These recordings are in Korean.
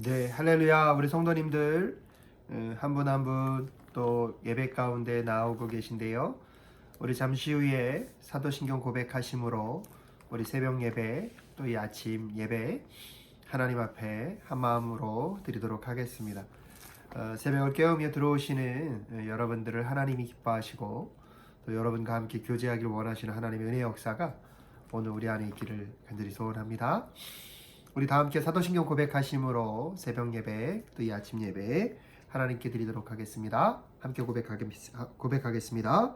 네, 할렐루야. 우리 성도님들 한 분 한 분 또 예배 가운데 나오고 계신데요. 우리 잠시 후에 사도신경 고백하심으로 우리 새벽 예배 또 이 아침 예배 하나님 앞에 한 마음으로 드리도록 하겠습니다. 새벽을 깨우며 들어오시는 여러분들을 하나님이 기뻐하시고 또 여러분과 함께 교제하기를 원하시는 하나님의 은혜의 역사가 오늘 우리 안에 있기를 간절히 소원합니다. 우리 다 함께 사도신경 고백하심으로 새벽 예배 또 이 아침 예배 하나님께 드리도록 하겠습니다. 함께 고백하겠습니다.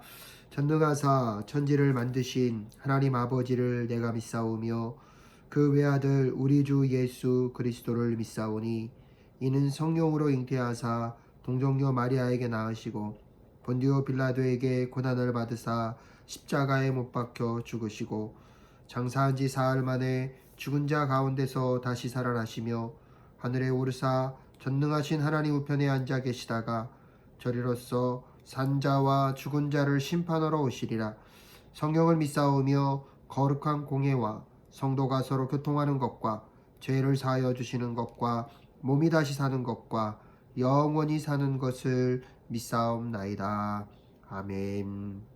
전능하사 천지를 만드신 하나님 아버지를 내가 믿사오며 그 외아들 우리 주 예수 그리스도를 믿사오니 이는 성령으로 잉태하사 동정녀 마리아에게 낳으시고 본디오 빌라도에게 고난을 받으사 십자가에 못 박혀 죽으시고 장사한 지 사흘 만에 죽은 자 가운데서 다시 살아나시며 하늘에 오르사 전능하신 하나님 우편에 앉아 계시다가 저리로서 산자와 죽은 자를 심판하러 오시리라. 성령을 믿사오며 거룩한 공예와 성도가 서로 교통하는 것과 죄를 사하여 주시는 것과 몸이 다시 사는 것과 영원히 사는 것을 믿사옵나이다. 아멘.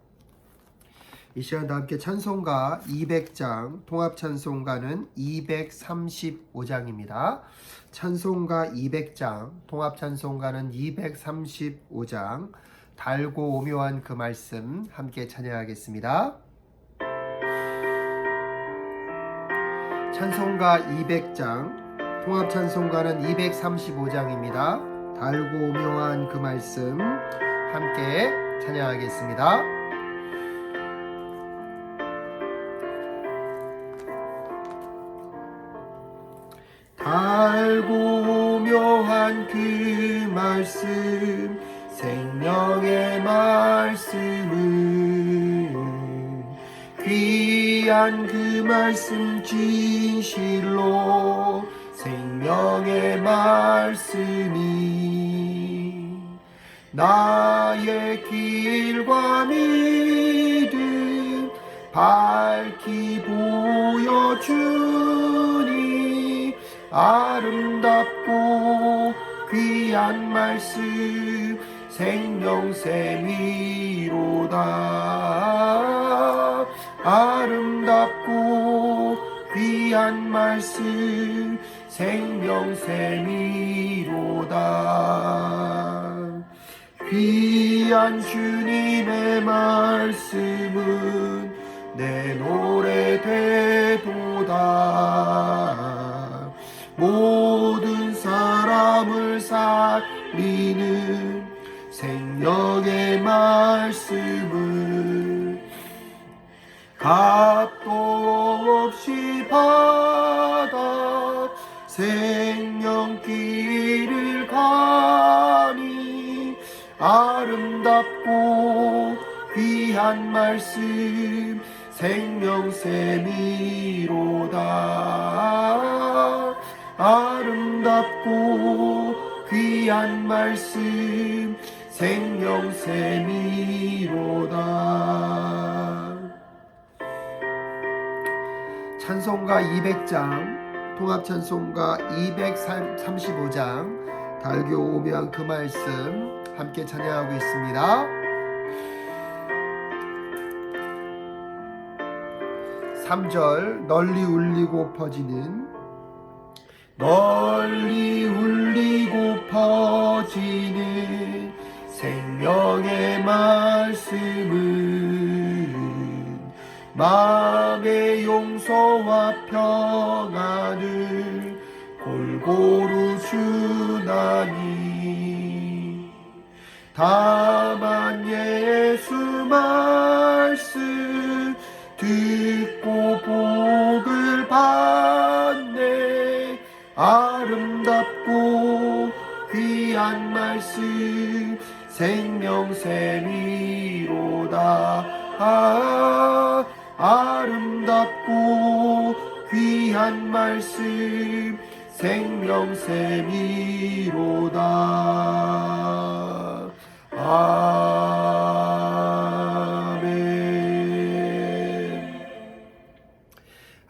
이 시간 다 함께 찬송가 200장, 통합찬송가는 235장입니다. 찬송가 200장, 통합찬송가는 235장, 달고 오묘한 그 말씀 함께 찬양하겠습니다. 찬송가 200장, 통합찬송가는 235장입니다. 달고 오묘한 그 말씀 함께 찬양하겠습니다. 달고 오묘한 그 말씀 생명의 말씀은 귀한 그 말씀 진실로 생명의 말씀이 나의 길과 믿음 밝히 보여주니 아름답고 귀한 말씀 생명샘이로다. 아름답고 귀한 말씀 생명샘이로다. 귀한 주님의 말씀은 내 노래 되도다. 모든 사람을 살리는 생명의 말씀을 값도 없이 받아 생명길을 가니 아름답고 귀한 말씀 생명샘이로다. 아름답고 귀한 말씀 생명샘이로다. 찬송가 200장, 통합찬송가 235장, 달고 오묘한 그 말씀 함께 찬양하고 있습니다. 3절 널리 울리고 퍼지는 생명의 말씀은 마음의 용서와 평안을 골고루 주나니 다만 예수 말씀 듣고 복을 받네. 아름답고 귀한 말씀 생명샘이로다. 아름답고 귀한 말씀 생명샘이로다.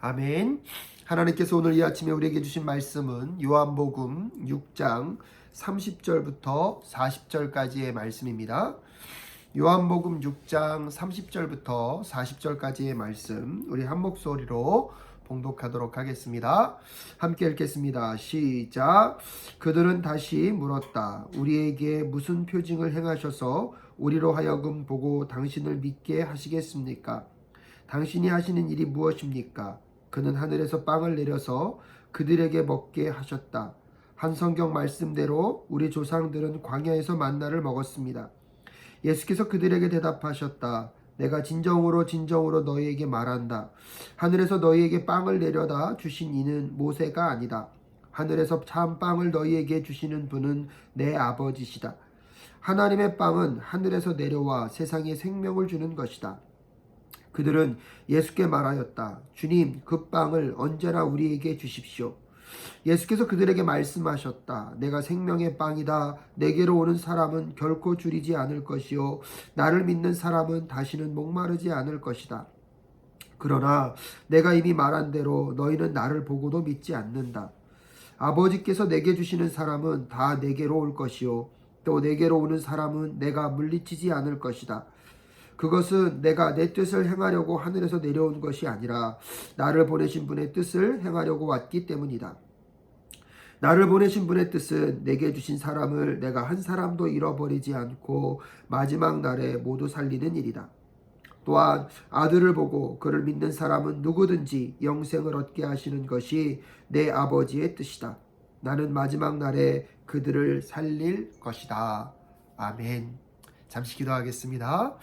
아멘. 아멘. 하나님께서 오늘 이 아침에 우리에게 주신 말씀은 요한복음 6장 30절부터 40절까지의 말씀입니다. 요한복음 6장 30절부터 40절까지의 말씀 우리 한 목소리로 봉독하도록 하겠습니다. 함께 읽겠습니다. 시작. 그들은 다시 물었다. 우리에게 무슨 표징을 행하셔서 우리로 하여금 보고 당신을 믿게 하시겠습니까? 당신이 하시는 일이 무엇입니까? 그는 하늘에서 빵을 내려서 그들에게 먹게 하셨다. 한 성경 말씀대로 우리 조상들은 광야에서 만나를 먹었습니다. 예수께서 그들에게 대답하셨다. 내가 진정으로 너희에게 말한다. 하늘에서 너희에게 빵을 내려다 주신 이는 모세가 아니다. 하늘에서 참 빵을 너희에게 주시는 분은 내 아버지시다. 하나님의 빵은 하늘에서 내려와 세상에 생명을 주는 것이다. 그들은 예수께 말하였다. 주님, 그 빵을 언제나 우리에게 주십시오. 예수께서 그들에게 말씀하셨다. 내가 생명의 빵이다. 내게로 오는 사람은 결코 줄이지 않을 것이요 나를 믿는 사람은 다시는 목마르지 않을 것이다. 그러나 내가 이미 말한 대로 너희는 나를 보고도 믿지 않는다. 아버지께서 내게 주시는 사람은 다 내게로 올 것이요 또 내게로 오는 사람은 내가 물리치지 않을 것이다. 그것은 내가 내 뜻을 행하려고 하늘에서 내려온 것이 아니라 나를 보내신 분의 뜻을 행하려고 왔기 때문이다. 나를 보내신 분의 뜻은 내게 주신 사람을 내가 한 사람도 잃어버리지 않고 마지막 날에 모두 살리는 일이다. 또한 아들을 보고 그를 믿는 사람은 누구든지 영생을 얻게 하시는 것이 내 아버지의 뜻이다. 나는 마지막 날에 그들을 살릴 것이다. 아멘. 잠시 기도하겠습니다.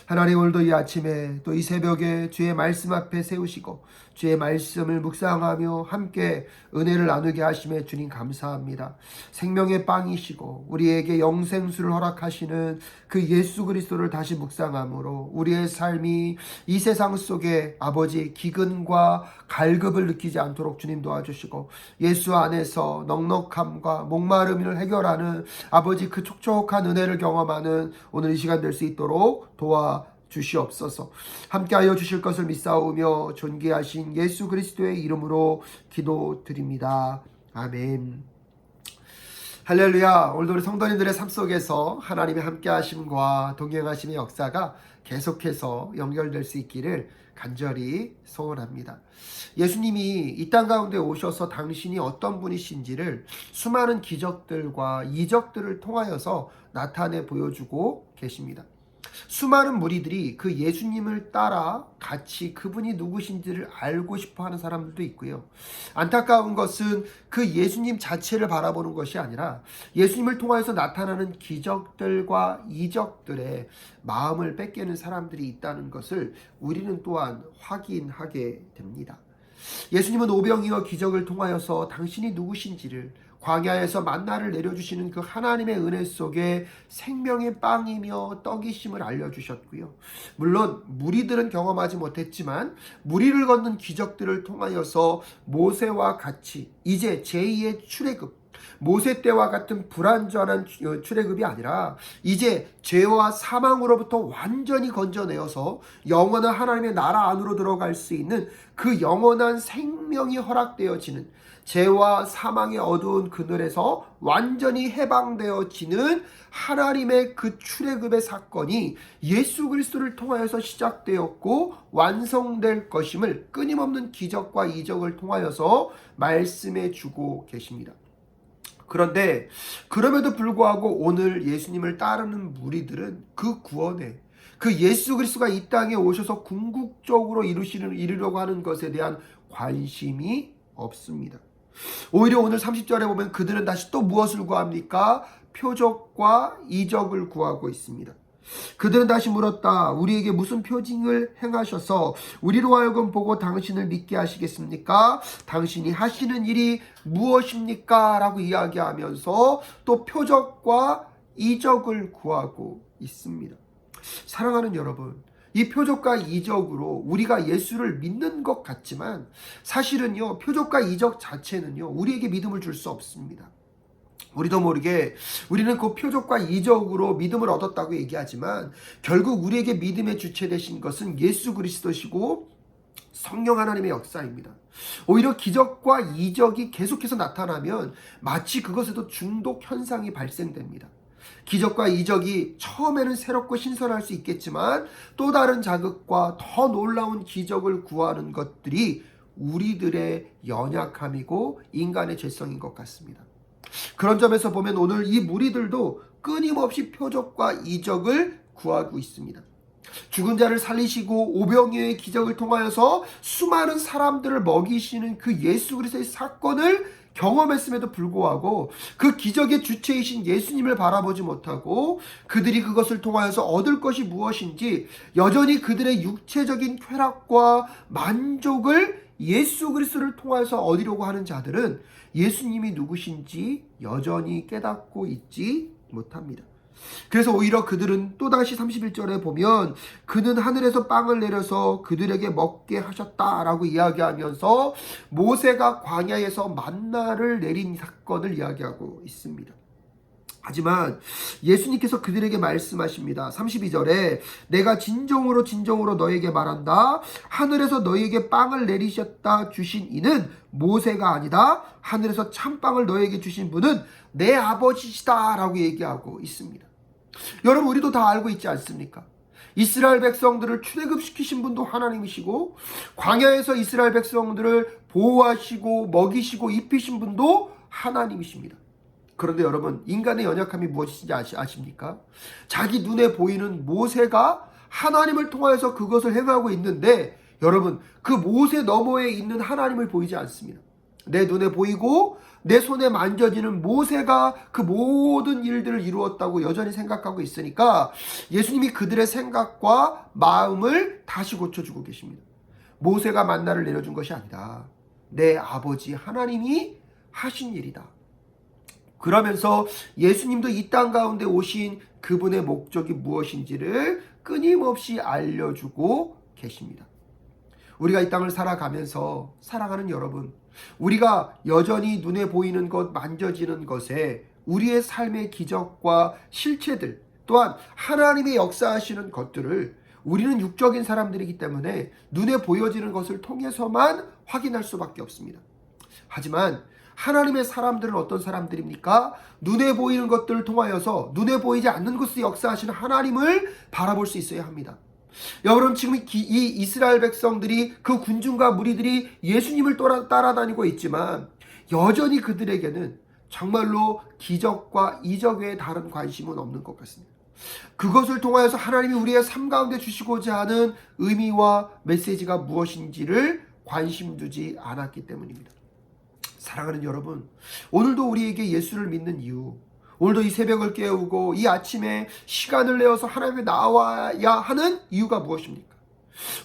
하나님, 오늘도 이 아침에 또 이 새벽에 주의 말씀 앞에 세우시고 주의 말씀을 묵상하며 함께 은혜를 나누게 하심에 주님 감사합니다. 생명의 빵이시고 우리에게 영생수를 허락하시는 그 예수 그리스도를 다시 묵상함으로 우리의 삶이 이 세상 속에 아버지 기근과 갈급을 느끼지 않도록 주님 도와주시고 예수 안에서 넉넉함과 목마름을 해결하는 아버지 그 촉촉한 은혜를 경험하는 오늘 이 시간 될 수 있도록 도와주시옵소서. 함께하여 주실 것을 믿사오며 존귀하신 예수 그리스도의 이름으로 기도드립니다. 아멘. 할렐루야. 오늘도 우리 성도님들의 삶 속에서 하나님의 함께하심과 동행하심의 역사가 계속해서 연결될 수 있기를 간절히 소원합니다. 예수님이 이 땅 가운데 오셔서 당신이 어떤 분이신지를 수많은 기적들과 이적들을 통하여서 나타내 보여주고 계십니다. 수많은 무리들이 그 예수님을 따라 같이 그분이 누구신지를 알고 싶어하는 사람들도 있고요. 안타까운 것은 그 예수님 자체를 바라보는 것이 아니라 예수님을 통하여서 나타나는 기적들과 이적들에 마음을 뺏기는 사람들이 있다는 것을 우리는 또한 확인하게 됩니다. 예수님은 오병이어 기적을 통하여서 당신이 누구신지를 광야에서 만나를 내려주시는 그 하나님의 은혜 속에 생명의 빵이며 떡이심을 알려주셨고요. 물론 무리들은 경험하지 못했지만 무리를 걷는 기적들을 통하여서 모세와 같이 이제 제2의 출애굽, 모세 때와 같은 불완전한 출애굽이 아니라 이제 죄와 사망으로부터 완전히 건져내어서 영원한 하나님의 나라 안으로 들어갈 수 있는 그 영원한 생명이 허락되어지는 죄와 사망의 어두운 그늘에서 완전히 해방되어지는 하나님의 그 출애굽의 사건이 예수 그리스도를 통하여서 시작되었고 완성될 것임을 끊임없는 기적과 이적을 통하여서 말씀해 주고 계십니다. 그런데 그럼에도 불구하고 오늘 예수님을 따르는 무리들은 그 구원에 그 예수 그리스도가 이 땅에 오셔서 궁극적으로 이루려고 하는 것에 대한 관심이 없습니다. 오히려 오늘 30절에 보면 그들은 다시 또 무엇을 구합니까? 표적과 이적을 구하고 있습니다. 그들은 다시 물었다. 우리에게 무슨 표징을 행하셔서 우리로 하여금 보고 당신을 믿게 하시겠습니까? 당신이 하시는 일이 무엇입니까? 라고 이야기하면서 또 표적과 이적을 구하고 있습니다. 사랑하는 여러분, 이 표적과 이적으로 우리가 예수를 믿는 것 같지만 사실은요, 표적과 이적 자체는요, 우리에게 믿음을 줄 수 없습니다. 우리도 모르게 우리는 그 표적과 이적으로 믿음을 얻었다고 얘기하지만 결국 우리에게 믿음의 주체 되신 것은 예수 그리스도시고 성령 하나님의 역사입니다. 오히려 기적과 이적이 계속해서 나타나면 마치 그것에도 중독 현상이 발생됩니다. 기적과 이적이 처음에는 새롭고 신선할 수 있겠지만 또 다른 자극과 더 놀라운 기적을 구하는 것들이 우리들의 연약함이고 인간의 죄성인 것 같습니다. 그런 점에서 보면 오늘 이 무리들도 끊임없이 표적과 이적을 구하고 있습니다. 죽은 자를 살리시고 오병이어의 기적을 통하여서 수많은 사람들을 먹이시는 그 예수 그리스도의 사건을 경험했음에도 불구하고 그 기적의 주체이신 예수님을 바라보지 못하고 그들이 그것을 통하여서 얻을 것이 무엇인지 여전히 그들의 육체적인 쾌락과 만족을 예수 그리스도를 통해서 얻으려고 하는 자들은 예수님이 누구신지 여전히 깨닫고 있지 못합니다. 그래서 오히려 그들은 또다시 31절에 보면 그는 하늘에서 빵을 내려서 그들에게 먹게 하셨다라고 이야기하면서 모세가 광야에서 만나를 내린 사건을 이야기하고 있습니다. 하지만 예수님께서 그들에게 말씀하십니다. 32절에 내가 진정으로 너에게 말한다. 하늘에서 너에게 빵을 내리셨다 주신 이는 모세가 아니다. 하늘에서 참빵을 너에게 주신 분은 내 아버지시다 라고 얘기하고 있습니다. 여러분, 우리도 다 알고 있지 않습니까? 이스라엘 백성들을 출애굽시키신 분도 하나님이시고 광야에서 이스라엘 백성들을 보호하시고 먹이시고 입히신 분도 하나님이십니다. 그런데 여러분, 인간의 연약함이 무엇인지 아십니까? 자기 눈에 보이는 모세가 하나님을 통하여서 그것을 행하고 있는데 여러분, 그 모세 너머에 있는 하나님을 보이지 않습니다. 내 눈에 보이고 내 손에 만져지는 모세가 그 모든 일들을 이루었다고 여전히 생각하고 있으니까 예수님이 그들의 생각과 마음을 다시 고쳐주고 계십니다. 모세가 만나를 내려준 것이 아니다. 내 아버지 하나님이 하신 일이다. 그러면서 예수님도 이 땅 가운데 오신 그분의 목적이 무엇인지를 끊임없이 알려주고 계십니다. 우리가 이 땅을 살아가면서 사랑하는 여러분, 우리가 여전히 눈에 보이는 것, 만져지는 것에 우리의 삶의 기적과 실체들 또한 하나님의 역사하시는 것들을 우리는 육적인 사람들이기 때문에 눈에 보여지는 것을 통해서만 확인할 수밖에 없습니다. 하지만 하나님의 사람들은 어떤 사람들입니까? 눈에 보이는 것들을 통하여서 눈에 보이지 않는 것을 역사하시는 하나님을 바라볼 수 있어야 합니다. 여러분, 지금 이 이스라엘 백성들이 그 군중과 무리들이 예수님을 따라다니고 있지만 여전히 그들에게는 정말로 기적과 이적 외에 다른 관심은 없는 것 같습니다. 그것을 통하여서 하나님이 우리의 삶 가운데 주시고자 하는 의미와 메시지가 무엇인지를 관심 두지 않았기 때문입니다. 사랑하는 여러분, 오늘도 우리에게 예수를 믿는 이유, 오늘도 이 새벽을 깨우고 이 아침에 시간을 내어서 하나님께 나와야 하는 이유가 무엇입니까?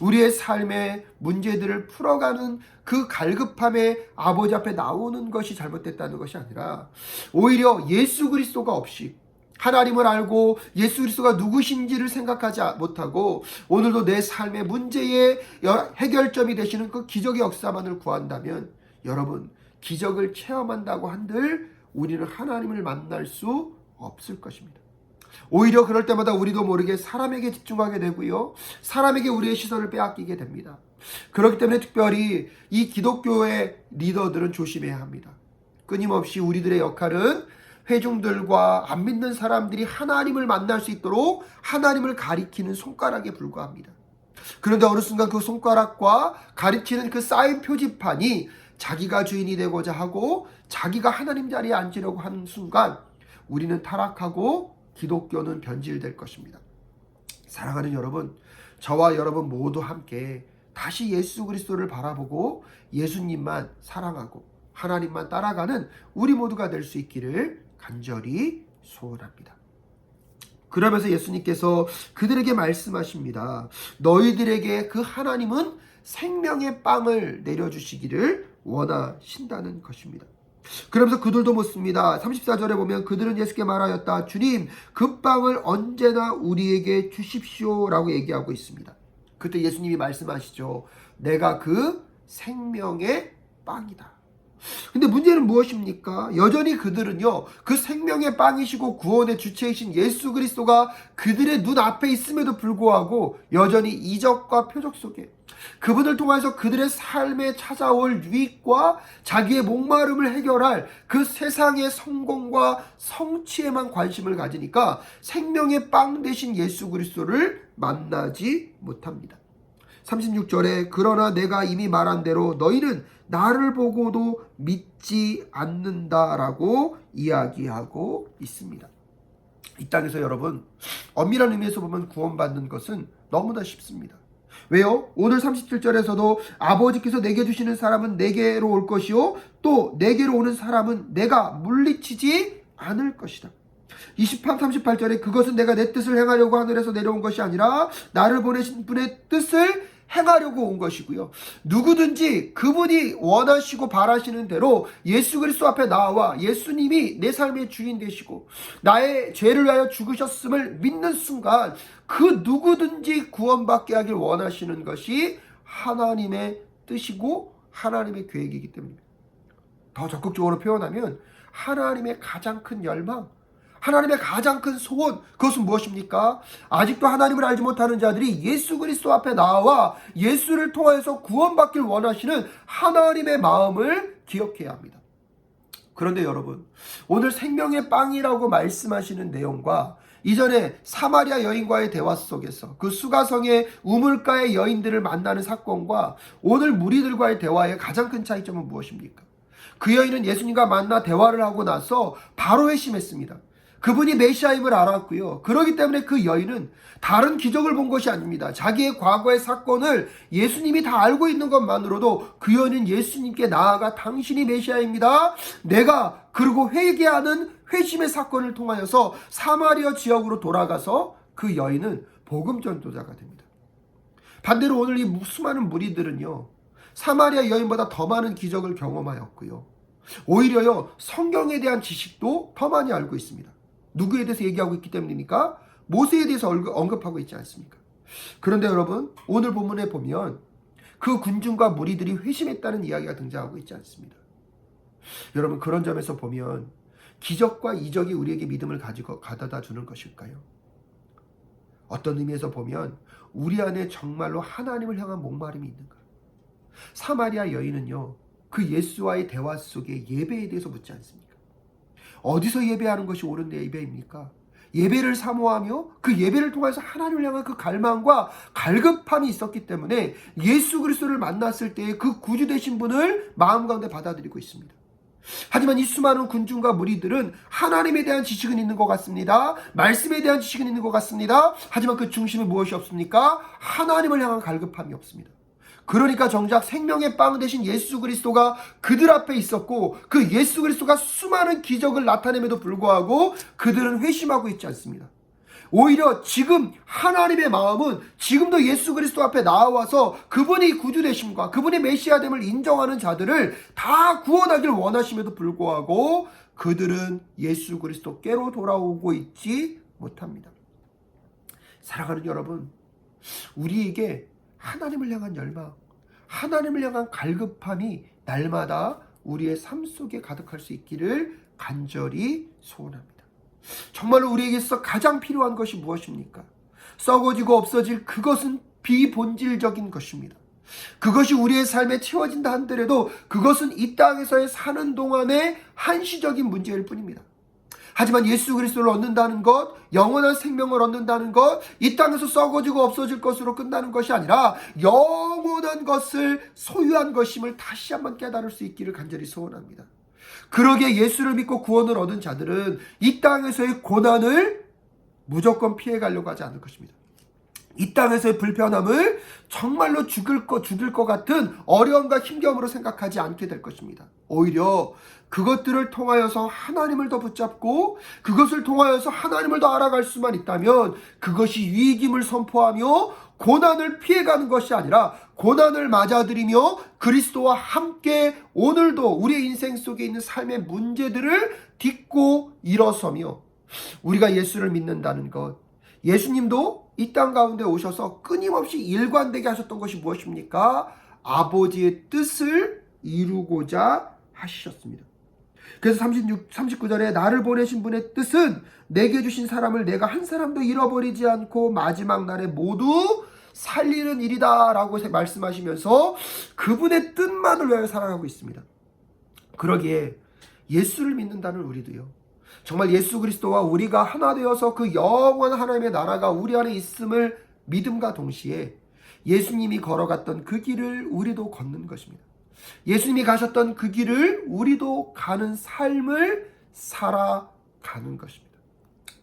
우리의 삶의 문제들을 풀어가는 그 갈급함에 아버지 앞에 나오는 것이 잘못됐다는 것이 아니라 오히려 예수 그리스도가 없이 하나님을 알고 예수 그리스도가 누구신지를 생각하지 못하고 오늘도 내 삶의 문제의 해결점이 되시는 그 기적의 역사만을 구한다면 여러분, 기적을 체험한다고 한들 우리는 하나님을 만날 수 없을 것입니다. 오히려 그럴 때마다 우리도 모르게 사람에게 집중하게 되고요, 사람에게 우리의 시선을 빼앗기게 됩니다. 그렇기 때문에 특별히 이 기독교의 리더들은 조심해야 합니다. 끊임없이 우리들의 역할은 회중들과 안 믿는 사람들이 하나님을 만날 수 있도록 하나님을 가리키는 손가락에 불과합니다. 그런데 어느 순간 그 손가락과 가리키는 그 쌓인 표지판이 자기가 주인이 되고자 하고 자기가 하나님 자리에 앉으려고 하는 순간 우리는 타락하고 기독교는 변질될 것입니다. 사랑하는 여러분, 저와 여러분 모두 함께 다시 예수 그리스도를 바라보고 예수님만 사랑하고 하나님만 따라가는 우리 모두가 될 수 있기를 간절히 소원합니다. 그러면서 예수님께서 그들에게 말씀하십니다. 너희들에게 그 하나님은 생명의 빵을 내려주시기를 원하신다는 것입니다. 그러면서 그들도 묻습니다. 34절에 보면 그들은 예수께 말하였다. 주님, 그 빵을 언제나 우리에게 주십시오 라고 얘기하고 있습니다. 그때 예수님이 말씀하시죠. 내가 그 생명의 빵이다. 근데 문제는 무엇입니까? 여전히 그들은요, 그 생명의 빵이시고 구원의 주체이신 예수 그리스도가 그들의 눈앞에 있음에도 불구하고 여전히 이적과 표적 속에 그분을 통해서 그들의 삶에 찾아올 유익과 자기의 목마름을 해결할 그 세상의 성공과 성취에만 관심을 가지니까 생명의 빵 되신 예수 그리스도를 만나지 못합니다. 36절에 그러나 내가 이미 말한 대로 너희는 나를 보고도 믿지 않는다라고 이야기하고 있습니다. 이 땅에서 여러분, 엄밀한 의미에서 보면 구원받는 것은 너무나 쉽습니다. 왜요? 오늘 37절에서도 아버지께서 내게 주시는 사람은 내게로 올 것이요 또 내게로 오는 사람은 내가 물리치지 않을 것이다. 28, 38절에 그것은 내가 내 뜻을 행하려고 하늘에서 내려온 것이 아니라 나를 보내신 분의 뜻을 행하려고 온 것이고요. 누구든지 그분이 원하시고 바라시는 대로 예수 그리스도 앞에 나와 예수님이 내 삶의 주인 되시고 나의 죄를 위하여 죽으셨음을 믿는 순간 그 누구든지 구원받게 하길 원하시는 것이 하나님의 뜻이고 하나님의 계획이기 때문입니다. 더 적극적으로 표현하면 하나님의 가장 큰 열망, 하나님의 가장 큰 소원, 그것은 무엇입니까? 아직도 하나님을 알지 못하는 자들이 예수 그리스도 앞에 나와 예수를 통해서 구원받길 원하시는 하나님의 마음을 기억해야 합니다. 그런데 여러분, 오늘 생명의 빵이라고 말씀하시는 내용과 이전에 사마리아 여인과의 대화 속에서 그 수가성의 우물가의 여인들을 만나는 사건과 오늘 무리들과의 대화의 가장 큰 차이점은 무엇입니까? 그 여인은 예수님과 만나 대화를 하고 나서 바로 회심했습니다. 그분이 메시아임을 알았고요. 그렇기 때문에 그 여인은 다른 기적을 본 것이 아닙니다. 자기의 과거의 사건을 예수님이 다 알고 있는 것만으로도 그 여인은 예수님께 나아가 당신이 메시아입니다. 내가 그리고 회개하는 회심의 사건을 통하여서 사마리아 지역으로 돌아가서 그 여인은 복음 전도자가 됩니다. 반대로 오늘 이 수많은 무리들은요, 사마리아 여인보다 더 많은 기적을 경험하였고요. 오히려요, 성경에 대한 지식도 더 많이 알고 있습니다. 누구에 대해서 얘기하고 있기 때문입니까? 모세에 대해서 언급하고 있지 않습니까? 그런데 여러분, 오늘 본문에 보면 그 군중과 무리들이 회심했다는 이야기가 등장하고 있지 않습니다. 여러분, 그런 점에서 보면 기적과 이적이 우리에게 믿음을 가져다 주는 것일까요? 어떤 의미에서 보면 우리 안에 정말로 하나님을 향한 목마름이 있는가? 사마리아 여인은요, 그 예수와의 대화 속에 예배에 대해서 묻지 않습니까? 어디서 예배하는 것이 옳은 예배입니까? 예배를 사모하며 그 예배를 통해서 하나님을 향한 그 갈망과 갈급함이 있었기 때문에 예수 그리스도를 만났을 때에 그 구주 되신 분을 마음 가운데 받아들이고 있습니다. 하지만 이 수많은 군중과 무리들은 하나님에 대한 지식은 있는 것 같습니다. 말씀에 대한 지식은 있는 것 같습니다. 하지만 그 중심에 무엇이 없습니까? 하나님을 향한 갈급함이 없습니다. 그러니까 정작 생명의 빵 되신 예수 그리스도가 그들 앞에 있었고 그 예수 그리스도가 수많은 기적을 나타냄에도 불구하고 그들은 회심하고 있지 않습니다. 오히려 지금 하나님의 마음은 지금도 예수 그리스도 앞에 나와서 그분이 구주 되심과 그분의 메시아됨을 인정하는 자들을 다 구원하길 원하심에도 불구하고 그들은 예수 그리스도께로 돌아오고 있지 못합니다. 사랑하는 여러분, 우리에게 하나님을 향한 열망, 하나님을 향한 갈급함이 날마다 우리의 삶 속에 가득할 수 있기를 간절히 소원합니다. 정말로 우리에게 있어 가장 필요한 것이 무엇입니까? 썩어지고 없어질 그것은 비본질적인 것입니다. 그것이 우리의 삶에 채워진다 한들에도 그것은 이 땅에서의 사는 동안의 한시적인 문제일 뿐입니다. 하지만 예수 그리스도를 얻는다는 것, 영원한 생명을 얻는다는 것, 이 땅에서 썩어지고 없어질 것으로 끝나는 것이 아니라 영원한 것을 소유한 것임을 다시 한번 깨달을 수 있기를 간절히 소원합니다. 그러기에 예수를 믿고 구원을 얻은 자들은 이 땅에서의 고난을 무조건 피해가려고 하지 않을 것입니다. 이 땅에서의 불편함을 정말로 죽을 것 같은 어려움과 힘겨움으로 생각하지 않게 될 것입니다. 오히려 그것들을 통하여서 하나님을 더 붙잡고 그것을 통하여서 하나님을 더 알아갈 수만 있다면 그것이 유익임을 선포하며 고난을 피해가는 것이 아니라 고난을 맞아들이며 그리스도와 함께 오늘도 우리의 인생 속에 있는 삶의 문제들을 딛고 일어서며 우리가 예수를 믿는다는 것, 예수님도 이 땅 가운데 오셔서 끊임없이 일관되게 하셨던 것이 무엇입니까? 아버지의 뜻을 이루고자 하셨습니다. 그래서 39절에 나를 보내신 분의 뜻은 내게 주신 사람을 내가 한 사람도 잃어버리지 않고 마지막 날에 모두 살리는 일이다 라고 말씀하시면서 그분의 뜻만을 위하여 살아가고 있습니다. 그러기에 예수를 믿는다는 우리도요, 정말 예수 그리스도와 우리가 하나 되어서 그 영원한 하나님의 나라가 우리 안에 있음을 믿음과 동시에 예수님이 걸어갔던 그 길을 우리도 걷는 것입니다. 예수님이 가셨던 그 길을 우리도 가는 삶을 살아가는 것입니다.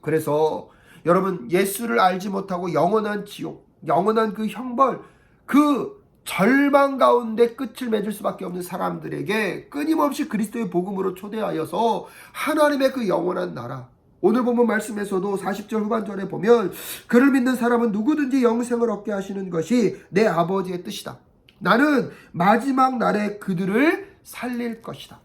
그래서 여러분, 예수를 알지 못하고 영원한 지옥, 영원한 그 형벌, 그 절망 가운데 끝을 맺을 수밖에 없는 사람들에게 끊임없이 그리스도의 복음으로 초대하여서 하나님의 그 영원한 나라, 오늘 본문 말씀에서도 40절 후반절에 보면 그를 믿는 사람은 누구든지 영생을 얻게 하시는 것이 내 아버지의 뜻이다. 나는 마지막 날에 그들을 살릴 것이다.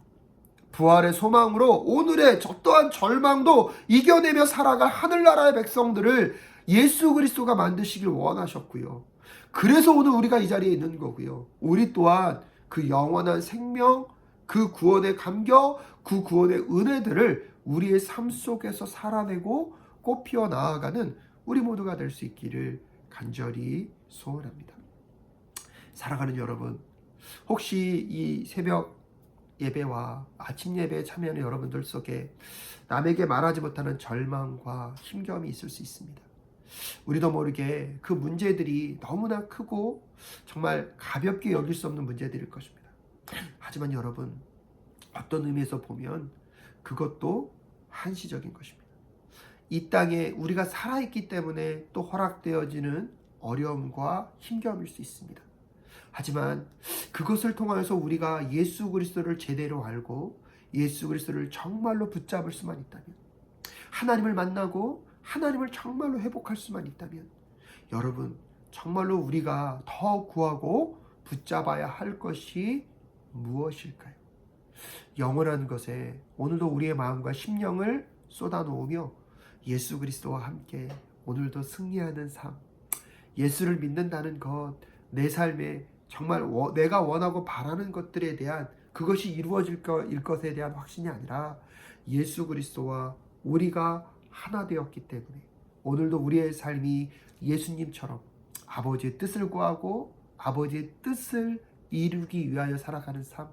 부활의 소망으로 오늘의 어떠한 절망도 이겨내며 살아갈 하늘나라의 백성들을 예수 그리스도가 만드시길 원하셨고요. 그래서 오늘 우리가 이 자리에 있는 거고요. 우리 또한 그 영원한 생명, 그 구원의 감격, 그 구원의 은혜들을 우리의 삶 속에서 살아내고 꽃피워 나아가는 우리 모두가 될 수 있기를 간절히 소원합니다. 사랑하는 여러분, 혹시 이 새벽 예배와 아침 예배에 참여하는 여러분들 속에 남에게 말하지 못하는 절망과 힘겨움이 있을 수 있습니다. 우리도 모르게 그 문제들이 너무나 크고 정말 가볍게 여길 수 없는 문제들일 것입니다. 하지만 여러분, 어떤 의미에서 보면 그것도 한시적인 것입니다. 이 땅에 우리가 살아있기 때문에 또 허락되어지는 어려움과 힘겨움일 수 있습니다. 하지만 그것을 통하여서 우리가 예수 그리스도를 제대로 알고 예수 그리스도를 정말로 붙잡을 수만 있다면, 하나님을 만나고 하나님을 정말로 회복할 수만 있다면, 여러분, 정말로 우리가 더 구하고 붙잡아야 할 것이 무엇일까요? 영원한 것에 오늘도 우리의 마음과 심령을 쏟아놓으며 예수 그리스도와 함께 오늘도 승리하는 삶, 예수를 믿는다는 것, 내 삶에 정말 내가 원하고 바라는 것들에 대한 그것이 이루어질 것에 대한 확신이 아니라 예수 그리스도와 우리가 하나 되었기 때문에 오늘도 우리의 삶이 예수님처럼 아버지의 뜻을 구하고 아버지의 뜻을 이루기 위하여 살아가는 삶,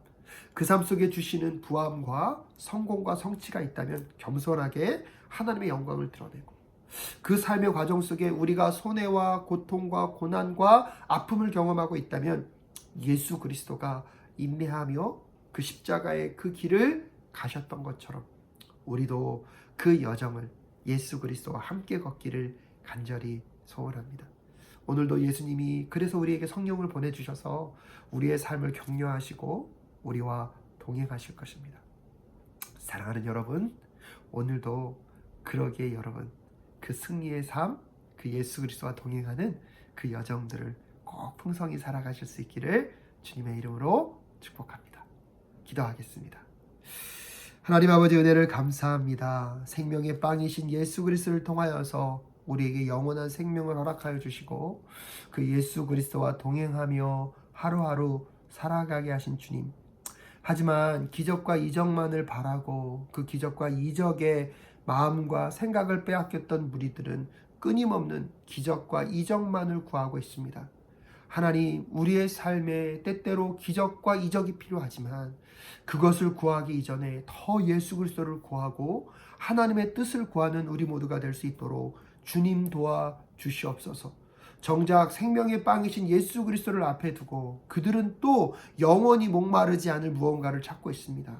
그 삶 속에 주시는 부함과 성공과 성취가 있다면 겸손하게 하나님의 영광을 드러내고, 그 삶의 과정 속에 우리가 손해와 고통과 고난과 아픔을 경험하고 있다면 예수 그리스도가 인내하며 그 십자가의 그 길을 가셨던 것처럼 우리도 그 여정을 예수 그리스도와 함께 걷기를 간절히 소원합니다. 오늘도 예수님이 그래서 우리에게 성령을 보내주셔서 우리의 삶을 격려하시고 우리와 동행하실 것입니다. 사랑하는 여러분, 오늘도 그러기에 여러분, 그 승리의 삶, 그 예수 그리스도와 동행하는 그 여정들을 꼭 풍성히 살아가실 수 있기를 주님의 이름으로 축복합니다. 기도하겠습니다. 하나님 아버지, 은혜를 감사합니다. 생명의 빵이신 예수 그리스도를 통하여서 우리에게 영원한 생명을 허락하여 주시고 그 예수 그리스도와 동행하며 하루하루 살아가게 하신 주님, 하지만 기적과 이적만을 바라고 그 기적과 이적의 마음과 생각을 빼앗겼던 무리들은 끊임없는 기적과 이적만을 구하고 있습니다. 하나님, 우리의 삶에 때때로 기적과 이적이 필요하지만 그것을 구하기 이전에 더 예수 그리스도를 구하고 하나님의 뜻을 구하는 우리 모두가 될 수 있도록 주님 도와 주시옵소서. 정작 생명의 빵이신 예수 그리스도를 앞에 두고 그들은 또 영원히 목마르지 않을 무언가를 찾고 있습니다.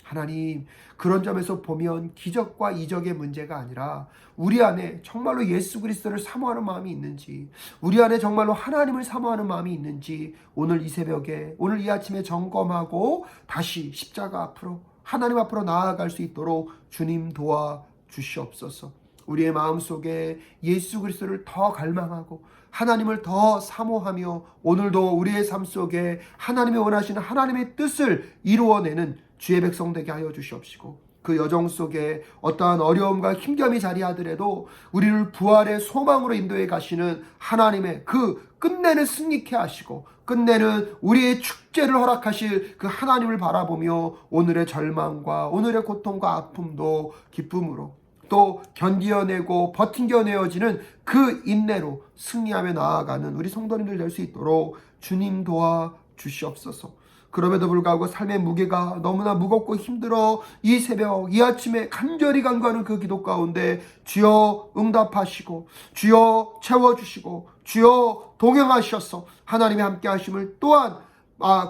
하나님, 그런 점에서 보면 기적과 이적의 문제가 아니라 우리 안에 정말로 예수 그리스도를 사모하는 마음이 있는지, 우리 안에 정말로 하나님을 사모하는 마음이 있는지 오늘 이 새벽에, 오늘 이 아침에 점검하고 다시 십자가 앞으로, 하나님 앞으로 나아갈 수 있도록 주님 도와 주시옵소서. 우리의 마음속에 예수 그리스도를 더 갈망하고 하나님을 더 사모하며 오늘도 우리의 삶 속에 하나님이 원하시는 하나님의 뜻을 이루어내는 주의 백성 되게 하여 주시옵시고, 그 여정 속에 어떠한 어려움과 힘겨움이 자리하더라도 우리를 부활의 소망으로 인도해 가시는 하나님의 그 끝내는 승리케 하시고 끝내는 우리의 축제를 허락하실 그 하나님을 바라보며 오늘의 절망과 오늘의 고통과 아픔도 기쁨으로 또 견디어내고 버팅겨내어지는 그 인내로 승리하며 나아가는 우리 성도님들 될 수 있도록 주님 도와 주시옵소서. 그럼에도 불구하고 삶의 무게가 너무나 무겁고 힘들어 이 새벽 이 아침에 간절히 간구하는 그 기도 가운데 주여 응답하시고 주여 채워주시고 주여 동행하셔서 하나님의 함께 하심을 또한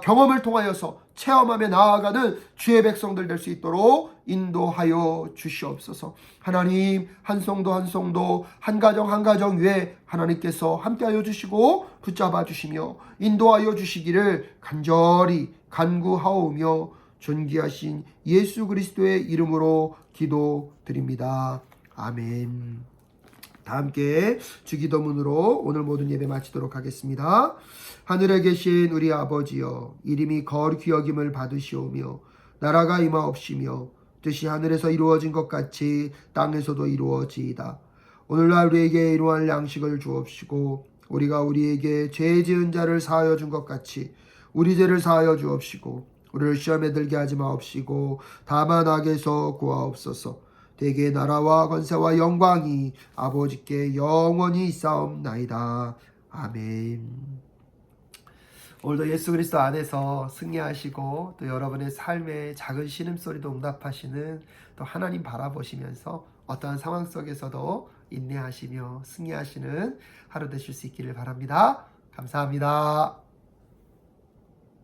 경험을 통하여서 체험하며 나아가는 주의 백성들 될 수 있도록 인도하여 주시옵소서. 하나님, 한 성도 한 성도, 한 가정 한 가정 위에 하나님께서 함께하여 주시고 붙잡아 주시며 인도하여 주시기를 간절히 간구하오며 존귀하신 예수 그리스도의 이름으로 기도드립니다. 아멘. 다 함께 주기도문으로 오늘 모든 예배 마치도록 하겠습니다. 하늘에 계신 우리 아버지여, 이름이 거룩히 여김을 받으시오며 나라가 임하옵시며 뜻이 하늘에서 이루어진 것 같이 땅에서도 이루어지이다. 오늘날 우리에게 일용할 양식을 주옵시고 우리가 우리에게 죄 지은 자를 사하여 준 것 같이 우리 죄를 사하여 주옵시고 우리를 시험에 들게 하지 마옵시고 다만 악에서 구하옵소서. 대개 나라와 권세와 영광이 아버지께 영원히 있사옵나이다. 아멘. 오늘도 예수 그리스도 안에서 승리하시고 또 여러분의 삶의 작은 신음소리도 응답하시는 또 하나님 바라보시면서 어떠한 상황 속에서도 인내하시며 승리하시는 하루 되실 수 있기를 바랍니다. 감사합니다.